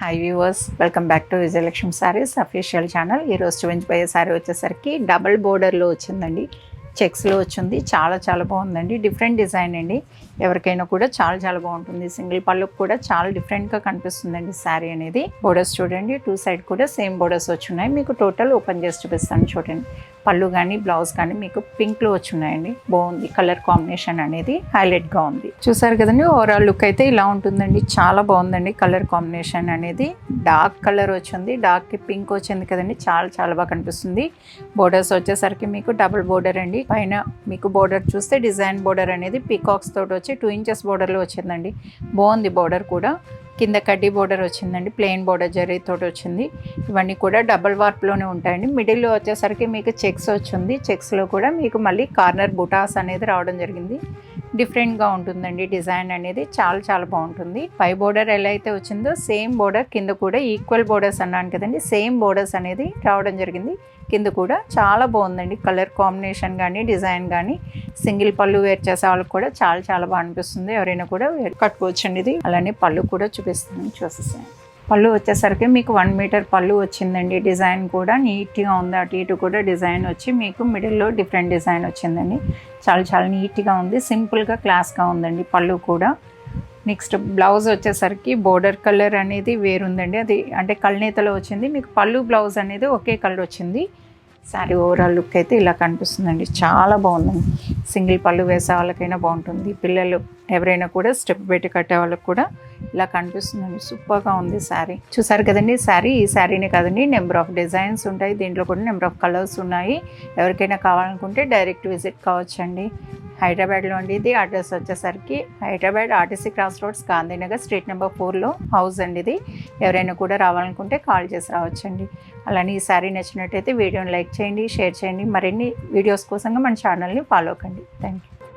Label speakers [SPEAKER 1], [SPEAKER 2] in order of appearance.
[SPEAKER 1] Hi viewers, welcome back to Vijayalakshmi saris official channel. ఈరోజు చూపించబోయే sorry వచ్చేసరికి డబుల్ బోర్డర్లో వచ్చిందండి. చెక్స్లో వచ్చింది. చాలా బాగుందండి. డిఫరెంట్ డిజైన్ అండి. ఎవరికైనా కూడా చాలా బాగుంటుంది. సింగిల్ పళ్ళుకు కూడా చాలా డిఫరెంట్గా కనిపిస్తుందండి శారీ అనేది. బోర్డర్స్ చూడండి, టూ సైడ్ కూడా సేమ్ బోర్డర్స్ వచ్చున్నాయి. మీకు టోటల్ ఓపెన్ చేసి చూపిస్తాను చూడండి. పళ్ళు కానీ బ్లౌజ్ కానీ మీకు పింక్లో వచ్చున్నాయండి. బాగుంది. కలర్ కాంబినేషన్ అనేది హైలైట్గా ఉంది. చూసారు కదండి, ఓవరాల్ లుక్ అయితే ఇలా ఉంటుందండి. చాలా బాగుందండి. కలర్ కాంబినేషన్ అనేది డార్క్ కలర్ వచ్చింది. డార్క్కి పింక్ వచ్చింది కదండి. చాలా బాగా కనిపిస్తుంది. బోర్డర్స్ వచ్చేసరికి మీకు డబుల్ బోర్డర్ అండి. పైన మీకు బోర్డర్ చూస్తే డిజైన్ బోర్డర్ అనేది పీకాక్స్ తోటి వచ్చి 2 ఇంచెస్ బోర్డర్లో వచ్చిందండి. బాగుంది. బోర్డర్ కూడా కింద కడ్డీ బోర్డర్ వచ్చిందండి. ప్లెయిన్ బోర్డర్ జరీతోటి వచ్చింది. ఇవన్నీ కూడా డబుల్ వార్ప్లోనే ఉంటాయండి. మిడిల్లో వచ్చేసరికి మీకు చెక్స్ వచ్చింది. చెక్స్లో కూడా మీకు మళ్ళీ కార్నర్ బుటాస్ అనేది రావడం జరిగింది. డిఫరెంట్గా ఉంటుందండి. డిజైన్ అనేది చాలా బాగుంటుంది. పై బోర్డర్ ఎలా అయితే వచ్చిందో సేమ్ బోర్డర్ కింద కూడా ఈక్వల్ బోర్డర్స్ అన్నాను కదండి. సేమ్ బోర్డర్స్ అనేది రావడం జరిగింది. కింద కూడా చాలా బాగుందండి. కలర్ కాంబినేషన్ కానీ డిజైన్ కానీ సింగిల్ పళ్ళు వేర్ చేసే వాళ్ళకి కూడా చాలా బాగా అనిపిస్తుంది. ఎవరైనా కూడా కట్టుకోవచ్చండి ఇది. అలానే పళ్ళు కూడా చూసేసాను. పళ్ళు వచ్చేసరికి మీకు 1 మీటర్ పళ్ళు వచ్చిందండి. డిజైన్ కూడా నీట్గా ఉంది. అటు ఇటు కూడా డిజైన్ వచ్చి మీకు మిడిల్లో డిఫరెంట్ డిజైన్ వచ్చిందండి. చాలా నీట్గా ఉంది. సింపుల్గా క్లాస్గా ఉందండి పళ్ళు కూడా. నెక్స్ట్ బ్లౌజ్ వచ్చేసరికి బోర్డర్ కలర్ అనేది వేరుందండి. అది అంటే కల్నేతలో వచ్చింది. మీకు పళ్ళు బ్లౌజ్ అనేది ఒకే కలర్ వచ్చింది. శారీ ఓవరాల్ లుక్ అయితే ఇలా కనిపిస్తుందండి. చాలా బాగుందండి. సింగిల్ పళ్ళు వేసే వాళ్ళకైనా బాగుంటుంది. పిల్లలు ఎవరైనా కూడా స్టెప్ పెట్టి కట్టే వాళ్ళకి కూడా ఇలా కనిపిస్తుందండి. సూపర్గా ఉంది శారీ. చూసారు కదండి ఈ శారీనే కాదండి, నెంబర్ ఆఫ్ డిజైన్స్ ఉంటాయి. దీంట్లో కూడా నెంబర్ ఆఫ్ కలర్స్ ఉన్నాయి. ఎవరికైనా కావాలనుకుంటే డైరెక్ట్ విజిట్ కావచ్చండి. హైదరాబాద్లో అండి. ఇది అడ్రస్ వచ్చేసరికి Hyderabad RTC cross roads, Gandhinagar, street number 4లో హౌస్ అండి ఇది. ఎవరైనా కూడా రావాలనుకుంటే కాల్ చేసి రావచ్చండి. అలానే ఈ శారీ నచ్చినట్టయితే వీడియోని లైక్ చేయండి, షేర్ చేయండి. మరిన్ని వీడియోస్ కోసంగా మన ఛానల్ని ఫాలో కండి. Thank you.